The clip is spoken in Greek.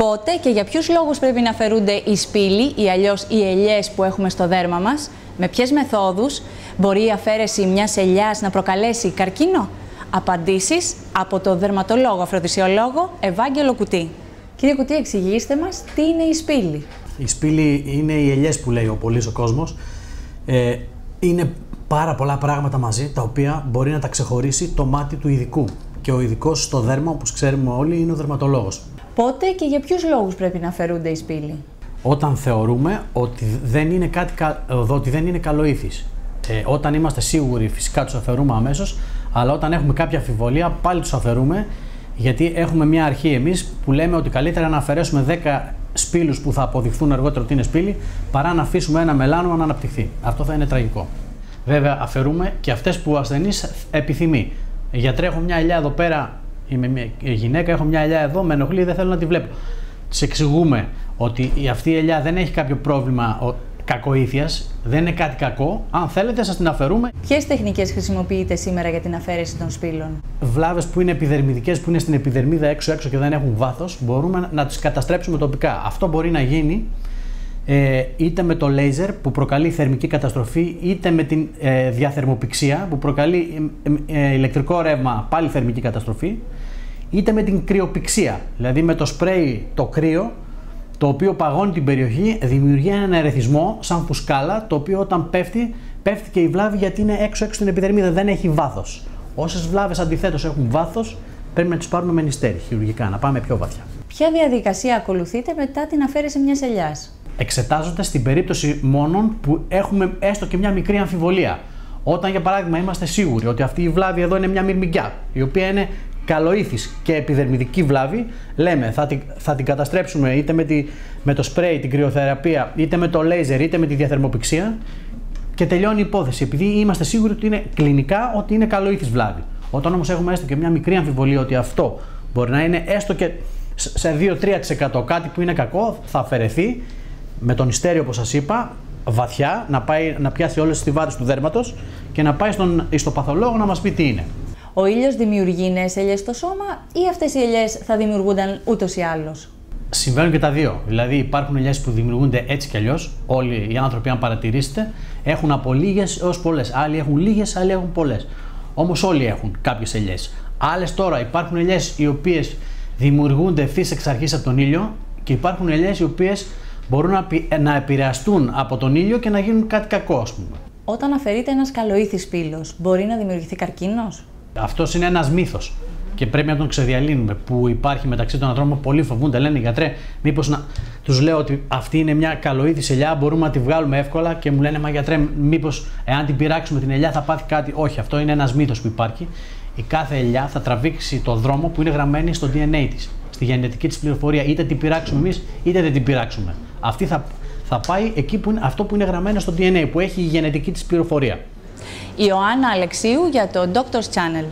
Πότε και για ποιους λόγους πρέπει να αφαιρούνται οι σπήλοι ή αλλιώς οι ελιές που έχουμε στο δέρμα μας, με ποιες μεθόδους μπορεί η αφαίρεση μιας ελιάς να προκαλέσει καρκίνο? Απαντήσεις από το δερματολόγο αφροδισιολόγο Ευάγγελο Κουτί. Κύριε Κουτί, εξηγήστε μας τι είναι η σπήλη. Η σπήλη είναι οι ελιές που λέει ο κόσμος. Είναι πάρα πολλά πράγματα μαζί τα οποία μπορεί να τα ξεχωρίσει το μάτι του ειδικού. Και ο ειδικός στο δέρμα, όπως ξέρουμε όλοι, είναι ο δερματολόγος. Πότε και για ποιους λόγους πρέπει να αφαιρούνται οι σπήλοι? Όταν θεωρούμε ότι δεν είναι καλοήθης. Όταν είμαστε σίγουροι, φυσικά τους αφαιρούμε αμέσως, αλλά όταν έχουμε κάποια αμφιβολία, πάλι τους αφαιρούμε, γιατί έχουμε μια αρχή εμείς που λέμε ότι καλύτερα να αφαιρέσουμε 10 σπήλους που θα αποδειχθούν αργότερα ότι είναι σπήλοι, παρά να αφήσουμε ένα μελάνωμα να αναπτυχθεί. Αυτό θα είναι τραγικό. Βέβαια, αφαιρούμε και αυτές που ο ασθενής επιθυμεί. Γιατρέ, έχω μια ελιά εδώ πέρα, είμαι μια γυναίκα, έχω μια ελιά εδώ, με ενοχλεί, δεν θέλω να τη βλέπω. Της εξηγούμε ότι αυτή η ελιά δεν έχει κάποιο πρόβλημα κακοήθειας, δεν είναι κάτι κακό. Αν θέλετε, σας την αφαιρούμε. Ποιες τεχνικές χρησιμοποιείτε σήμερα για την αφαίρεση των σπήλων? Βλάβες που είναι επιδερμιδικές, που είναι στην επιδερμίδα έξω-έξω και δεν έχουν βάθος, μπορούμε να τις καταστρέψουμε τοπικά. Αυτό μπορεί να γίνει είτε με το λέιζερ που προκαλεί θερμική καταστροφή, είτε με την διαθερμοπηξία που προκαλεί ηλεκτρικό ρεύμα, πάλι θερμική καταστροφή, είτε με την κρυοπηξία, δηλαδή με το σπρέι το κρύο, το οποίο παγώνει την περιοχή, δημιουργεί έναν ερεθισμό σαν φουσκάλα, το οποίο όταν πέφτει και η βλάβη, γιατί είναι έξω-έξω στην επιδερμίδα, δεν έχει βάθος. Όσες βλάβες αντιθέτως έχουν βάθος, πρέπει να τις πάρουμε με νηστέρι, χειρουργικά, να πάμε πιο βαθιά. Ποια διαδικασία ακολουθείτε μετά την αφαίρεση μιας ελιάς? Εξετάζονται στην περίπτωση μόνον που έχουμε έστω και μια μικρή αμφιβολία. Όταν, για παράδειγμα, είμαστε σίγουροι ότι αυτή η βλάβη εδώ είναι μια μυρμηγκιά, η οποία είναι καλοήθης και επιδερμιδική βλάβη, λέμε θα την καταστρέψουμε είτε με το σπρέι, την κρυοθεραπεία, είτε με το λέιζερ, είτε με τη διαθερμοπηξία και τελειώνει η υπόθεση, επειδή είμαστε σίγουροι ότι είναι κλινικά ότι είναι καλοήθης βλάβη. Όταν όμως έχουμε έστω και μια μικρή αμφιβολία ότι αυτό μπορεί να είναι έστω και σε 2-3% κάτι που είναι κακό, θα αφαιρεθεί με τον νηστέριο, όπως σας είπα, βαθιά, να πιάσει όλες τις στιβάδες του δέρματος και να πάει στον ιστοπαθολόγο να μας πει τι είναι. Ο ήλιος δημιουργεί νέες ελιές στο σώμα ή αυτές οι ελιές θα δημιουργούνταν ούτως ή άλλως? Συμβαίνουν και τα δύο. Δηλαδή, υπάρχουν ελιές που δημιουργούνται έτσι κι αλλιώς. Όλοι οι άνθρωποι, αν παρατηρήσετε, έχουν από λίγες έως πολλές. Άλλοι έχουν λίγες, άλλοι έχουν πολλές. Όμως, όλοι έχουν κάποιες ελιές. Άλλες τώρα, υπάρχουν ελιές οι οποίες δημιουργούνται ευθύς εξ αρχής από τον ήλιο και υπάρχουν ελιές οι οποίες μπορούν να επηρεαστούν από τον ήλιο και να γίνουν κάτι κακό, ας πούμε. Όταν αφαιρείται ένας καλοήθης σπήλος, μπορεί να δημιουργηθεί καρκίνος? Αυτός είναι ένας μύθος και πρέπει να τον ξεδιαλύνουμε, που υπάρχει μεταξύ των ανθρώπων. Πολλοί φοβούνται, λένε γιατρέ, μήπως να. Τους λέω ότι αυτή είναι μια καλοήθης ελιά, μπορούμε να τη βγάλουμε εύκολα και μου λένε, μα γιατρέ, μήπως εάν την πειράξουμε την ελιά θα πάθει κάτι? Όχι, αυτό είναι ένας μύθος που υπάρχει. Η κάθε ελιά θα τραβήξει το δρόμο που είναι γραμμένη στο DNA της, στη γενετική της πληροφορία, είτε την πειράξουμε εμείς είτε δεν την πειράξουμε. Αυτή θα πάει εκεί που είναι, αυτό που είναι γραμμένο στο DNA, που έχει η γενετική της πληροφορία. Ιωάννα Αλεξίου για το Doctor's Channel.